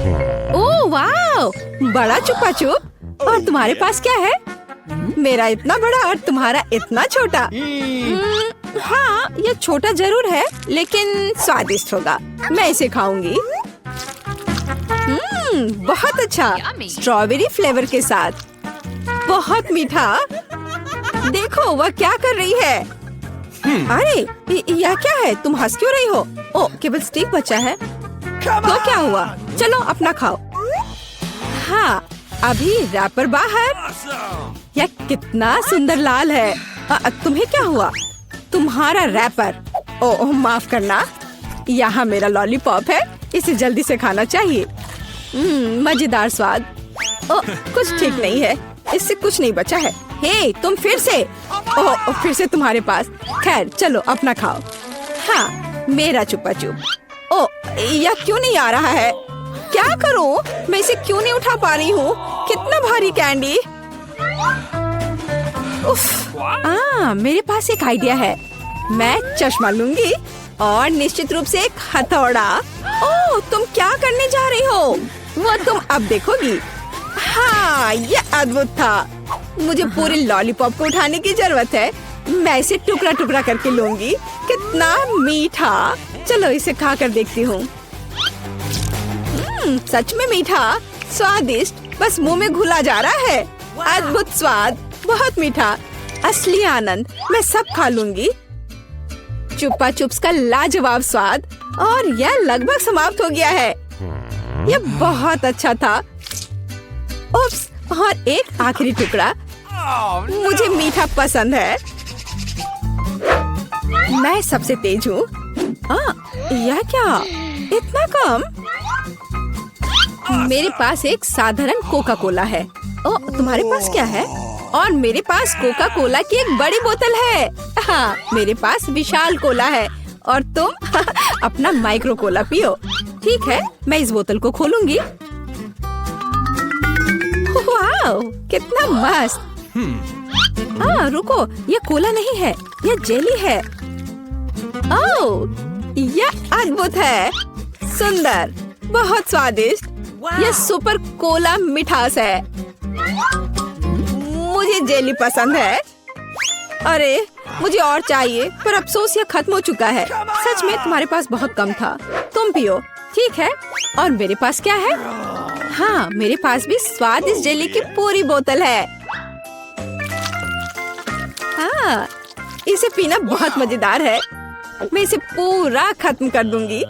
ओह वाह, बड़ा चुपा चुप। और तुम्हारे पास क्या है? मेरा इतना बड़ा और तुम्हारा इतना छोटा। हाँ, ये छोटा जरूर है लेकिन स्वादिष्ट होगा। मैं इसे खाऊंगी। बहुत अच्छा, स्ट्रॉबेरी फ्लेवर के साथ। बहुत मीठा। देखो वह क्या कर रही है। अरे यह क्या है? तुम हंस क्यों रही हो? ओ, केवल स्टिक बचा है। तो क्या हुआ? चलो अपना खाओ। हाँ, अभी रैपर बाहर। यह कितना सुंदर लाल है। तुम्हें क्या हुआ? तुम्हारा रैपर। ओह माफ करना, यहाँ मेरा लॉलीपॉप है, इसे जल्दी से खाना चाहिए। मजेदार स्वाद। ओह, कुछ ठीक नहीं है, इससे कुछ नहीं बचा है। हे, तुम फिर से। ओह, फिर से तुम्हारे पास। खैर चलो अपना खाओ। हाँ, मेरा चुपा चुप। ओह, यह क्यों नहीं आ रहा है? क्या करूं? मैं इसे क्यों नहीं उठा पा रही हूँ? कितना भारी कैंडी। उफ, मेरे पास एक आइडिया है। मैं चश्मा लूंगी और निश्चित रूप से एक हथौड़ा। ओह, तुम क्या करने जा रही हो? वो तुम अब देखोगी। हाँ, ये अद्भुत था। मुझे पूरे लॉलीपॉप को उठाने की जरूरत है। मैं इसे टुकड़ा टुकड़ा करके लूंगी। कितना मीठा। चलो इसे खा कर देखती हूँ। सच में मीठा, स्वादिष्ट, बस मुंह में घुला जा रहा है। अद्भुत स्वाद, बहुत मीठा, असली आनंद। मैं सब खा लूंगी। चुप्पा चुप्स का लाजवाब स्वाद। और यह लगभग समाप्त हो गया है। यह बहुत अच्छा था। उप्स, और एक आखिरी टुकड़ा। मुझे मीठा पसंद है। मैं सबसे तेज हूँ। यह क्या? इतना कम? मेरे पास एक साधारण कोका कोला है। ओ, तुम्हारे पास क्या है? और मेरे पास कोका कोला की एक बड़ी बोतल है। हाँ, मेरे पास विशाल कोला है। और तुम अपना माइक्रो कोला पियो। ठीक है, मैं इस बोतल को खोलूंगी। वाह, कितना मस्त। रुको, ये कोला नहीं है, ये जेली है। ओह, यह अद्भुत है। सुंदर, बहुत स्वादिष्ट। यह सुपर कोला मिठास है। मुझे जेली पसंद है। अरे, मुझे और चाहिए, पर अफसोस यह खत्म हो चुका है। सच में तुम्हारे पास बहुत कम था। तुम पियो। ठीक है, और मेरे पास क्या है? हाँ, मेरे पास भी स्वादिष्ट जेली की पूरी बोतल है। हाँ, इसे पीना बहुत मजेदार है। मैं इसे पूरा खत्म कर दूंगी।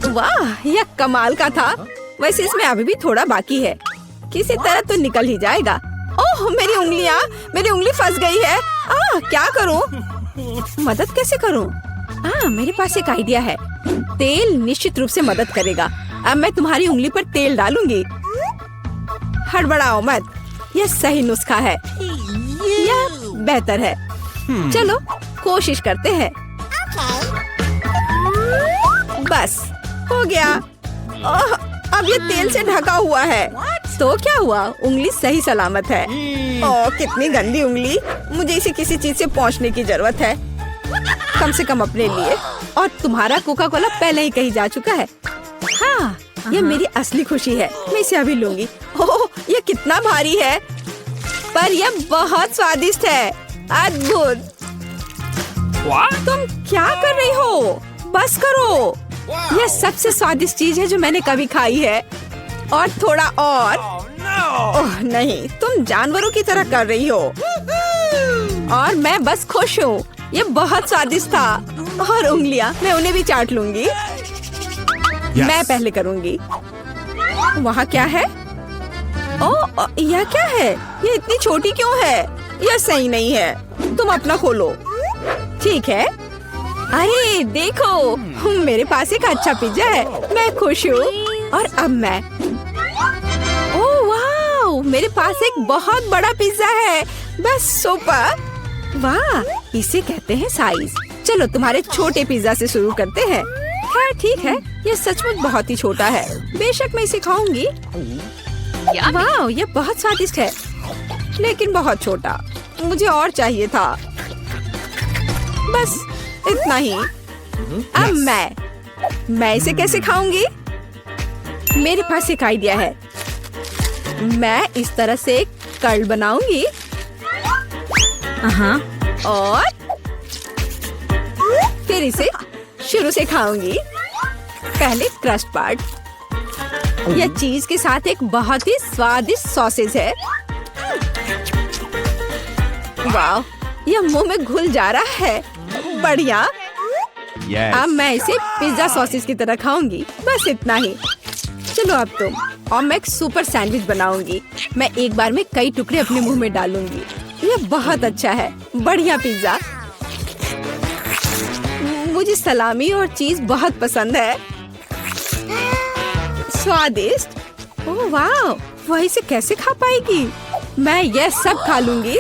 वाह, यह कमाल का था। वैसे इसमें अभी भी थोड़ा बाकी है। किसी तरह तो निकल ही जाएगा। ओह, मेरी उंगली फंस गई है। क्या करूं? मदद कैसे करूं? मेरे पास एक आइडिया है। तेल निश्चित रूप से मदद करेगा। अब मैं तुम्हारी उंगली पर तेल डालूंगी। हड़बड़ाओ मत, यह सही नुस्खा है। यह बेहतर है। चलो कोशिश करते हैं। बस हो गया। ओह, अब ये तेल से ढका हुआ है। तो क्या हुआ? उंगली सही सलामत है। ओह, कितनी गंदी उंगली। मुझे इसे किसी चीज से पोंछने की जरूरत है, कम से कम अपने लिए। और तुम्हारा कोका कोला पहले ही कहीं जा चुका है। हाँ, ये मेरी असली खुशी है। मैं इसे अभी लूंगी। ओह, ये कितना भारी है, पर यह बहुत स्वादिष्ट है। अद्भुत। तुम क्या कर रही हो? बस करो। यह सबसे स्वादिष्ट चीज है जो मैंने कभी खाई है। और थोड़ा और। ओह नहीं, तुम जानवरों की तरह कर रही हो। और मैं बस खुश हूँ। ये बहुत स्वादिष्ट था। और उंगलियां, मैं उन्हें भी चाट लूंगी। मैं पहले करूंगी। वहाँ क्या है? ओह, यह क्या है? ये इतनी छोटी क्यों है? यह सही नहीं है। तुम अपना खोलो। ठीक है। अरे देखो, मेरे पास एक अच्छा पिज्जा है। मैं खुश हूँ। और अब मैं। ओह वाह, मेरे पास एक बहुत बड़ा पिज्जा है। बस सुपर। वाह, इसे कहते हैं साइज। चलो तुम्हारे छोटे पिज्जा से शुरू करते हैं। खैर ठीक है, ये सचमुच बहुत ही छोटा है। बेशक मैं इसे खाऊंगी। वाह, ये बहुत स्वादिष्ट है, लेकिन बहुत छोटा। मुझे और चाहिए था। बस इतना ही। अब मैं इसे कैसे खाऊंगी? मेरे पास एक आइडिया है। मैं इस तरह से एक कर्ल बनाऊंगी और फिर इसे शुरू से खाऊंगी। पहले क्रस्ट पार्ट। यह चीज के साथ एक बहुत ही स्वादिष्ट सॉसेज है। वाह, यह मुंह में घुल जा रहा है। बढ़िया। अब मैं इसे पिज्जा सॉसेज की तरह खाऊंगी। बस इतना ही। चलो अब तुम। और मैं एक सुपर सैंडविच बनाऊंगी। मैं एक बार में कई टुकड़े अपने मुंह में डालूंगी। यह बहुत अच्छा है। बढ़िया पिज्जा। मुझे सलामी और चीज बहुत पसंद है। स्वादिष्ट। ओह वाह, वह इसे कैसे खा पाएगी? मैं यह सब खा लूंगी।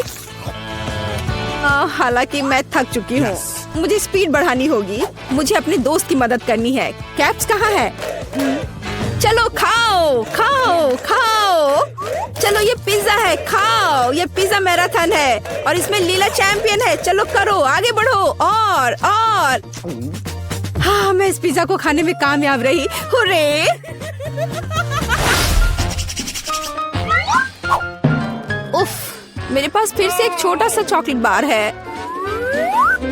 हालांकि मैं थक चुकी हूँ। मुझे स्पीड बढ़ानी होगी। मुझे अपने दोस्त की मदद करनी है। कैप्स कहाँ है? चलो खाओ खाओ खाओ। चलो ये पिज्जा है, खाओ। ये पिज्जा मैराथन है और इसमें लीला चैंपियन है। चलो करो, आगे बढ़ो। और हाँ, मैं इस पिज्जा को खाने में कामयाब रही। हुर्रे! उफ, मेरे पास फिर से एक छोटा सा चॉकलेट बार है।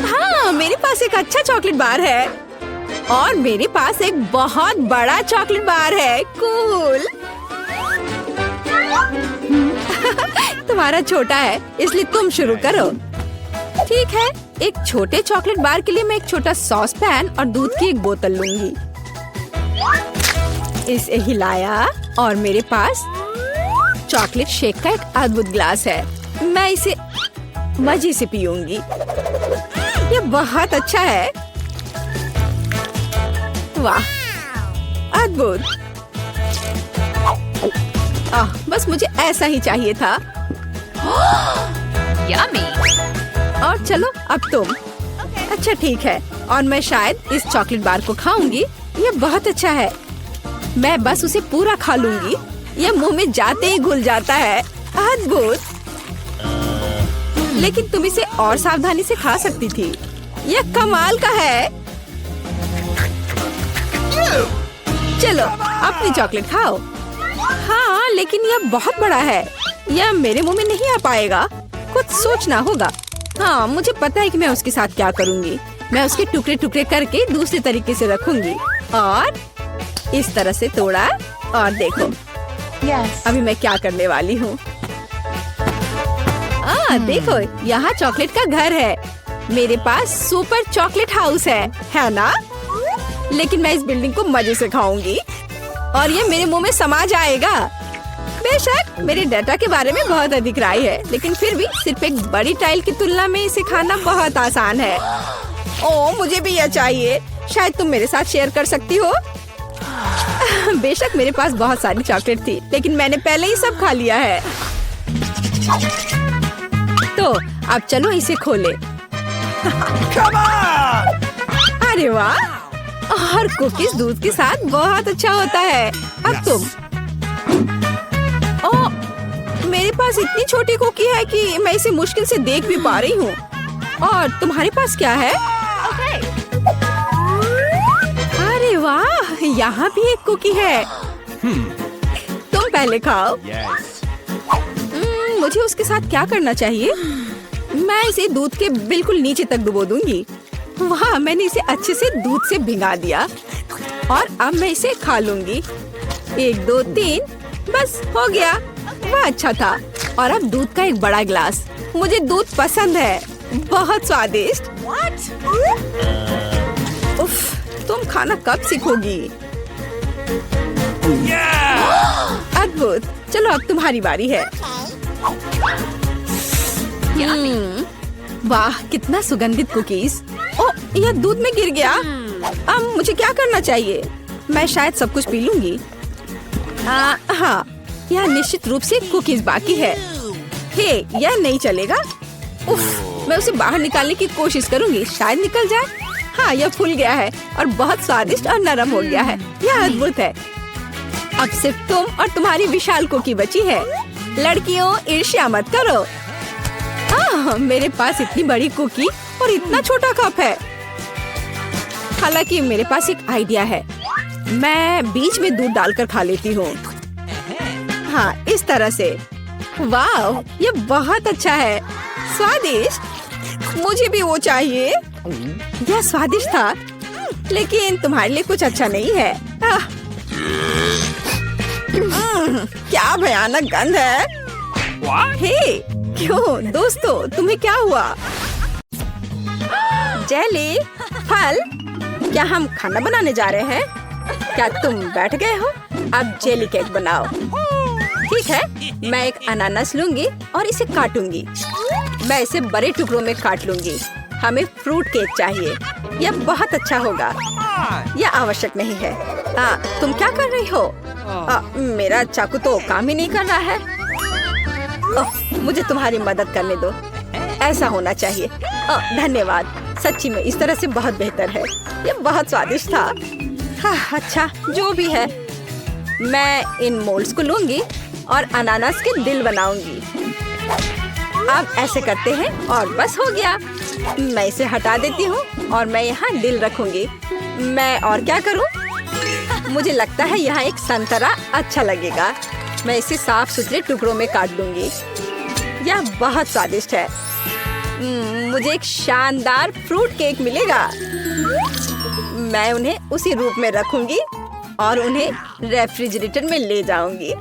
हाँ, मेरे पास एक अच्छा चॉकलेट बार है और मेरे पास एक बहुत बड़ा चॉकलेट बार है। कूल। तुम्हारा छोटा है, इसलिए तुम शुरू करो। ठीक है, एक छोटे चॉकलेट बार के लिए मैं एक छोटा सॉस पैन और दूध की एक बोतल लूंगी। इसे हिलाया और मेरे पास चॉकलेट शेक का एक अद्भुत ग्लास है। मैं इसे मजे से पीऊंगी। ये बहुत अच्छा है। वाह, अद्भुत। बस मुझे ऐसा ही चाहिए था। यम्मी। और चलो अब तुम। अच्छा ठीक है, और मैं शायद इस चॉकलेट बार को खाऊंगी। ये बहुत अच्छा है। मैं बस उसे पूरा खा लूंगी। यह मुंह में जाते ही घुल जाता है। अद्भुत। लेकिन तुम इसे और सावधानी से खा सकती थी। यह कमाल का है। चलो अपनी चॉकलेट खाओ। हाँ, लेकिन यह बहुत बड़ा है। यह मेरे मुंह में नहीं आ पाएगा। कुछ सोचना होगा। हाँ, मुझे पता है कि मैं उसके साथ क्या करूँगी। मैं उसके टुकड़े टुकड़े करके दूसरे तरीके से रखूंगी और इस तरह से तोड़ा। और देखो अभी मैं क्या करने वाली हूँ। देखो, यहाँ चॉकलेट का घर है। मेरे पास सुपर चॉकलेट हाउस है ना? लेकिन मैं इस बिल्डिंग को मजे से खाऊंगी और ये मेरे मुंह में समा जाएगा। बेशक मेरे डाटा के बारे में बहुत अधिक राय है, लेकिन फिर भी सिर्फ एक बड़ी टाइल की तुलना में इसे खाना बहुत आसान है। ओह, मुझे भी यह चाहिए। शायद तुम मेरे साथ शेयर कर सकती हो। बेशक मेरे पास बहुत सारी चॉकलेट थी, लेकिन मैंने पहले ही सब खा लिया है। तो अब चलो इसे खोले। अरे वाह, और कुकीज दूध के साथ बहुत अच्छा होता है। अब तुम। ओह, मेरे पास इतनी छोटी कुकी है कि मैं इसे मुश्किल से देख भी पा रही हूँ। और तुम्हारे पास क्या है? अरे वाह, यहाँ भी एक कुकी है। तुम पहले खाओ। मुझे उसके साथ क्या करना चाहिए? मैं इसे दूध के बिल्कुल नीचे तक डुबो दूंगी। वाह, मैंने इसे अच्छे से दूध से भिगा दिया और अब मैं इसे खा लूंगी। 1 2 3, बस हो गया। वह अच्छा था। और अब दूध का एक बड़ा गिलास। मुझे दूध पसंद है। बहुत स्वादिष्ट। उफ, तुम खाना कब सीखोगी? अद्भुत। चलो अब तुम्हारी बारी है। वाह, कितना सुगंधित कुकीज। ओह, यह दूध में गिर गया। अब मुझे क्या करना चाहिए? मैं शायद सब कुछ पी लूंगी। हाँ, यह निश्चित रूप से कुकीज बाकी है। हे, यह नहीं चलेगा। उफ, मैं उसे बाहर निकालने की कोशिश करूंगी। शायद निकल जाए। हाँ, यह फूल गया है और बहुत स्वादिष्ट और नरम हो गया है। यह अद्भुत है। अब सिर्फ तुम और तुम्हारी विशाल कुकी बची है। लड़कियों, ईर्ष्या मत करो। मेरे पास इतनी बड़ी कुकी और इतना छोटा कप है। हालांकि मेरे पास एक आइडिया है। मैं बीच में दूध डालकर खा लेती हूँ। हाँ, इस तरह से। वाह, ये बहुत अच्छा है, स्वादिष्ट। मुझे भी वो चाहिए। यह स्वादिष्ट था, लेकिन तुम्हारे लिए कुछ अच्छा नहीं है। क्या भयानक गंध है। हे, क्यों दोस्तों, तुम्हें क्या हुआ? जेली, फल, क्या हम खाना बनाने जा रहे हैं? क्या तुम बैठ गए हो? अब जेली केक बनाओ। ठीक है, मैं एक अनानास लूंगी और इसे काटूंगी। मैं इसे बड़े टुकड़ों में काट लूंगी। हमें फ्रूट केक चाहिए, यह बहुत अच्छा होगा। यह आवश्यक नहीं है। तुम क्या कर रही हो? मेरा चाकू तो काम ही नहीं कर रहा है। मुझे तुम्हारी मदद करने दो। ऐसा होना चाहिए। धन्यवाद, सच्ची में इस तरह से बहुत बेहतर है। यह बहुत स्वादिष्ट था। अच्छा, जो भी है, मैं इन मोल्ड्स को लूंगी और अनानास के दिल बनाऊंगी। अब ऐसे करते हैं और बस हो गया। मैं इसे हटा देती हूँ और मैं यहाँ दिल रखूंगी। मैं और क्या करूँ? मुझे लगता है यहाँ एक संतरा अच्छा लगेगा। मैं इसे साफ सुथरे टुकड़ों में काट दूंगी। यह बहुत स्वादिष्ट है। मुझे एक शानदार फ्रूट केक मिलेगा। मैं उन्हें उसी रूप में रखूंगी और उन्हें रेफ्रिजरेटर में ले जाऊंगी।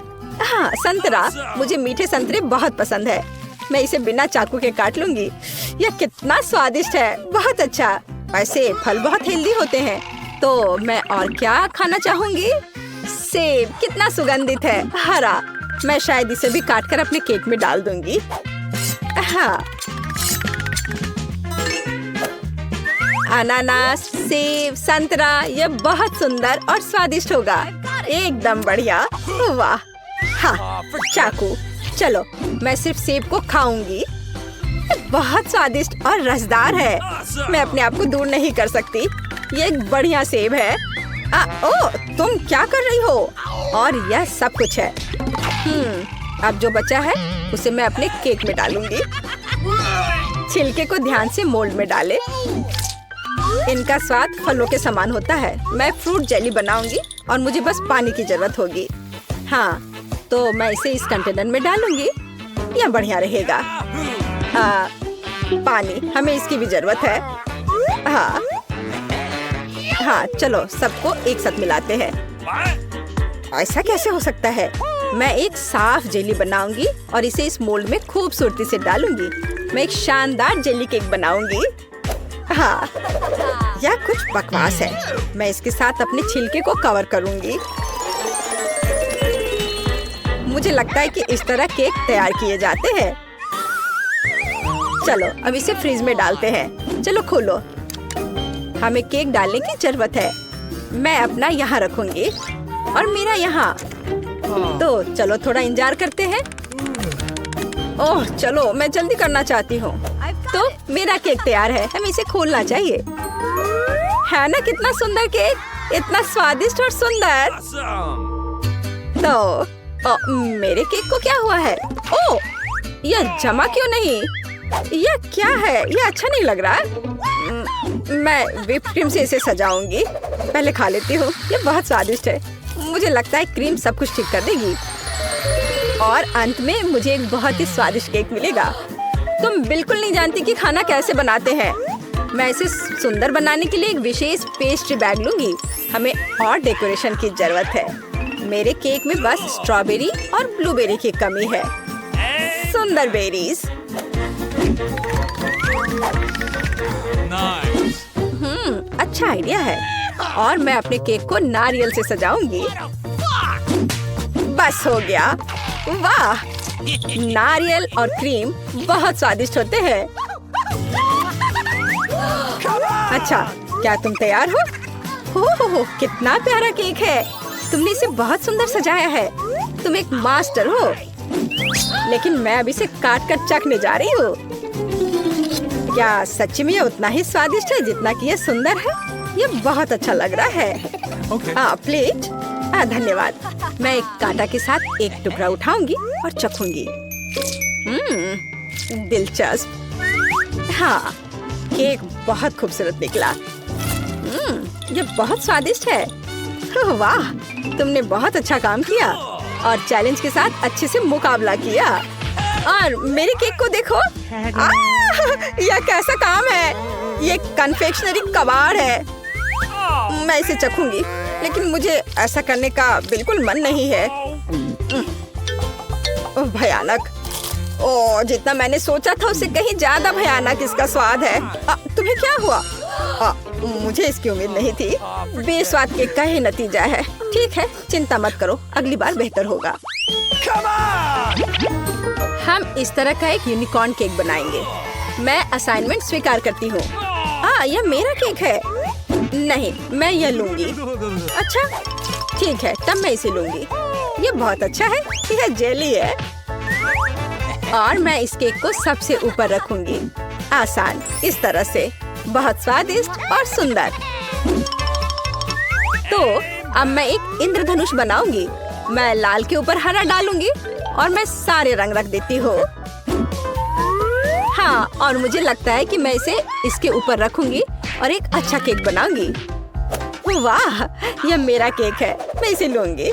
हाँ, संतरा, मुझे मीठे संतरे बहुत पसंद है। मैं इसे बिना चाकू के काट लूंगी। यह कितना स्वादिष्ट है, बहुत अच्छा। वैसे फल बहुत हेल्दी होते हैं, तो मैं और क्या खाना चाहूंगी? सेब कितना सुगंधित है, हरा। मैं शायद इसे भी काटकर अपने केक में डाल दूंगी। हाँ, अनानास, सेब, संतरा, यह बहुत सुंदर और स्वादिष्ट होगा। एकदम बढ़िया। वाह। हाँ, चाकू। चलो, मैं सिर्फ सेब को खाऊंगी। बहुत स्वादिष्ट और रसदार है। मैं अपने आप को दूर नहीं कर सकती। ये एक बढ़िया सेब है। ओह, तुम क्या कर रही हो? और यह सब कुछ है। अब जो बचा है उसे मैं अपने केक में डालूंगी। छिलके को ध्यान से मोल्ड में डालें। इनका स्वाद फलों के समान होता है। मैं फ्रूट जेली बनाऊंगी और मुझे बस पानी की जरूरत होगी। हाँ, तो मैं इसे इस कंटेनर में डालूंगी। यह बढ़िया रहेगा। पानी, हमें इसकी भी जरूरत है। हाँ, चलो सबको एक साथ मिलाते हैं। ऐसा कैसे हो सकता है? मैं एक साफ जेली बनाऊंगी और इसे इस मोल्ड में खूबसूरती से डालूंगी। मैं एक शानदार जेली केक बनाऊंगी। हाँ, यह कुछ बकवास है। मैं इसके साथ अपने छिलके को कवर करूंगी। मुझे लगता है कि इस तरह केक तैयार किए जाते हैं। चलो, अब इसे फ्रिज में डालते हैं। चलो खोलो। हमें केक डालने की जरूरत है। मैं अपना यहाँ रखूंगी और मेरा यहाँ। तो चलो थोड़ा इंतजार करते हैं। ओह, चलो, मैं जल्दी करना चाहती हूँ। तो मेरा केक तैयार है। हमें इसे खोलना चाहिए। है ना कितना सुंदर केक, इतना स्वादिष्ट और सुंदर। तो मेरे केक को क्या हुआ है? ओह, यह जमा क्यों नहीं? यह क्या है? यह अच्छा नहीं लग रहा। मैं व्हिप क्रीम से इसे सजाऊंगी। पहले खा लेती हूँ। यह बहुत स्वादिष्ट है। मुझे लगता है क्रीम सब कुछ ठीक कर देगी और अंत में मुझे एक बहुत ही स्वादिष्ट केक मिलेगा। तुम बिल्कुल नहीं जानती कि खाना कैसे बनाते हैं। मैं इसे सुंदर बनाने के लिए एक विशेष पेस्ट्री बैग लूंगी। हमें और डेकोरेशन की जरूरत है। मेरे केक में बस स्ट्रॉबेरी और ब्लूबेरी की कमी है। सुंदर बेरीज। अच्छा आइडिया है। और मैं अपने केक को नारियल से सजाऊंगी। बस हो गया। वाह, नारियल और क्रीम बहुत स्वादिष्ट होते हैं। अच्छा, क्या तुम तैयार हो? हो, कितना प्यारा केक है। तुमने इसे बहुत सुंदर सजाया है। तुम एक मास्टर हो। लेकिन मैं अभी इसे काट कर चखने जा रही हूँ। क्या सच्ची में ये उतना ही स्वादिष्ट है जितना कि ये सुंदर है? ये बहुत अच्छा लग रहा है। प्लेट। धन्यवाद। मैं एक कांटा के साथ एक टुकड़ा उठाऊंगी और चखूंगी। दिलचस्प। हाँ, केक बहुत खूबसूरत निकला। ये बहुत स्वादिष्ट है। वाह, तुमने बहुत अच्छा काम किया और चैलेंज के साथ अच्छे से मुकाबला किया। और मेरे केक को देखो, यह कैसा काम है? ये कन्फेक्शनरी कबाड़ है। मैं इसे चखूंगी, लेकिन मुझे ऐसा करने का बिल्कुल मन नहीं है। भयानक। ओह, जितना मैंने सोचा था उससे कहीं ज्यादा भयानक इसका स्वाद है। तुम्हें क्या हुआ? मुझे इसकी उम्मीद नहीं थी। बेस्वाद केक का ही नतीजा है। ठीक है, चिंता मत करो, अगली बार बेहतर होगा। हम इस तरह का एक यूनिकॉर्न केक बनाएंगे। मैं असाइनमेंट स्वीकार करती हूँ। यह मेरा केक है। नहीं, मैं यह लूंगी। अच्छा, ठीक है, तब मैं इसे लूंगी। ये बहुत अच्छा है। यह जेली है और मैं इस केक को सबसे ऊपर रखूंगी। आसान, इस तरह से। बहुत स्वादिष्ट और सुंदर। तो अब मैं एक इंद्रधनुष बनाऊंगी। मैं लाल के ऊपर हरा डालूंगी और मैं सारे रंग रख देती हूँ। हाँ, और मुझे लगता है कि मैं इसे इसके ऊपर रखूंगी और एक अच्छा केक बनाऊंगी। वाह, यह मेरा केक है। मैं इसे लूंगी।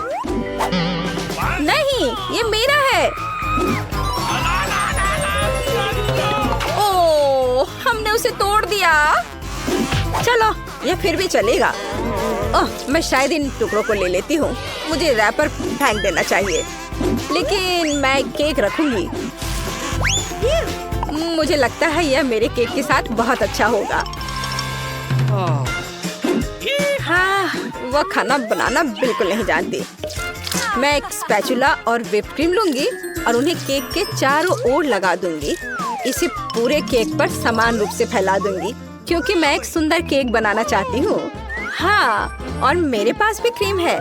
नहीं, ये मेरा है। ओह, हमने उसे तोड़ दिया। चलो, यह फिर भी चलेगा। ओह, मैं शायद इन टुकड़ों को ले लेती हूँ। मुझे रैपर फेंक देना चाहिए, लेकिन मैं केक रखूंगी। मुझे लगता है यह मेरे केक के साथ बहुत अच्छा होगा। हाँ, वह खाना बनाना बिल्कुल नहीं जानती। मैं एक स्पैचुला और व्हिप क्रीम लूंगी और उन्हें केक के चारों ओर लगा दूंगी। इसे पूरे केक पर समान रूप से फैला दूंगी, क्योंकि मैं एक सुंदर केक बनाना चाहती हूँ। हाँ, और मेरे पास भी क्रीम है।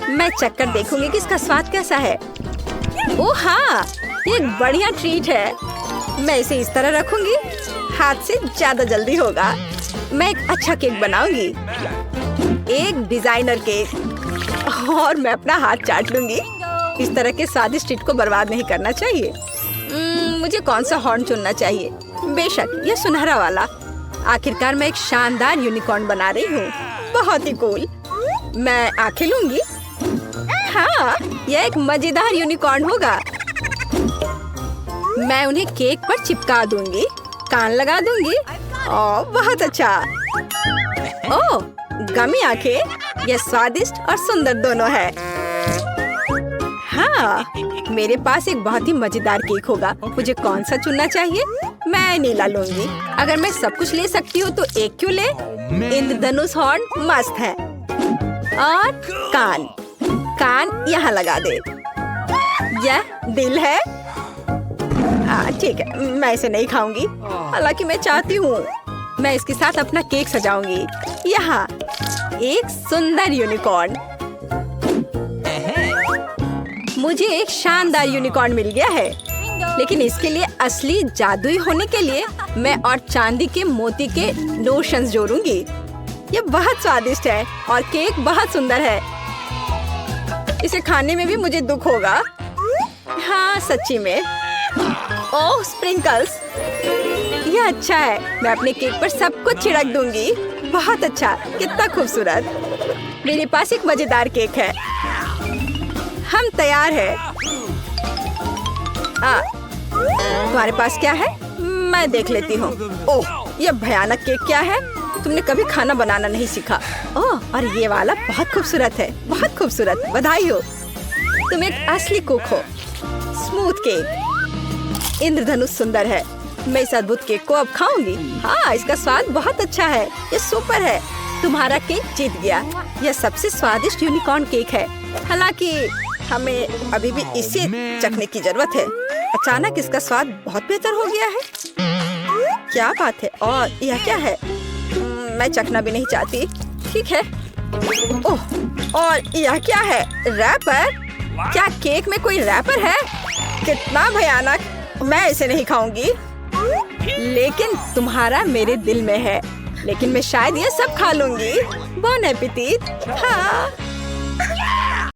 मैं चखकर देखूंगी कि इसका स्वाद कैसा है। ओह हाँ, ये एक बढ़िया ट्रीट है। मैं इसे इस तरह रखूंगी। हाथ से ज्यादा जल्दी होगा। मैं एक अच्छा केक बनाऊंगी, एक डिजाइनर केक, और मैं अपना हाथ चाट लूंगी। इस तरह के स्वादिष्ट ट्रीट को बर्बाद नहीं करना चाहिए। मुझे कौन सा हॉर्न चुनना चाहिए? बेशक यह सुनहरा वाला। आखिरकार मैं एक शानदार यूनिकॉर्न बना रही हूँ। बहुत ही कूल। मैं आंखें लूंगी। हाँ, यह एक मजेदार यूनिकॉर्न होगा। मैं उन्हें केक पर चिपका दूंगी, कान लगा दूंगी। ओह, बहुत अच्छा। ओह, गमी आंखें। यह स्वादिष्ट और सुंदर दोनों है। हाँ, मेरे पास एक बहुत ही मजेदार केक होगा। मुझे कौन सा चुनना चाहिए? मैं नीला लूंगी। अगर मैं सब कुछ ले सकती हूँ तो एक क्यों ले? इंद्रधनुष हॉर्न मस्त है। और कान यहाँ लगा दे। यह दिल है। ठीक है, मैं इसे नहीं खाऊंगी, हालांकि मैं चाहती हूँ। मैं इसके साथ अपना केक सजाऊंगी। यहाँ एक सुंदर यूनिकॉर्न। मुझे एक शानदार यूनिकॉर्न मिल गया है, लेकिन इसके लिए असली जादुई होने के लिए मैं और चांदी के मोती के लोशंस जोड़ूंगी। ये बहुत स्वादिष्ट है और केक बहुत सुंदर है। इसे खाने में भी मुझे दुख होगा। हाँ, सच्ची में। ओह, स्प्रिंकल्स। यह अच्छा है। मैं अपने केक पर सब कुछ छिड़क दूंगी। बहुत अच्छा, कितना खूबसूरत। मेरे पास एक मजेदार केक है। हम तैयार हैं। तुम्हारे पास क्या है? मैं देख लेती हूँ। ओह, यह भयानक केक क्या है? तुमने कभी खाना बनाना नहीं सीखा। ओह, और ये वाला बहुत खूबसूरत है। बहुत खूबसूरत, बधाई हो। तुम एक असली कुक हो। Smooth cake. इंद्रधनुष सुंदर है। मैं इस अद्भुत केक को अब खाऊंगी। हाँ, इसका स्वाद बहुत अच्छा है। ये सुपर है। तुम्हारा केक जीत गया। यह सबसे स्वादिष्ट यूनिकॉर्न केक है। हालांकि हमें अभी भी इसे चखने की जरूरत है। अचानक इसका स्वाद बहुत बेहतर हो गया है। क्या बात है? और यह क्या है? मैं चखना भी नहीं चाहती। ठीक है। ओह, और यह क्या है? रैपर? क्या केक में कोई रैपर है? कितना भयानक। मैं इसे नहीं खाऊंगी। लेकिन तुम्हारा मेरे दिल में है। लेकिन मैं शायद ये सब खा लूंगी। बॉन एपेटिट। हाँ।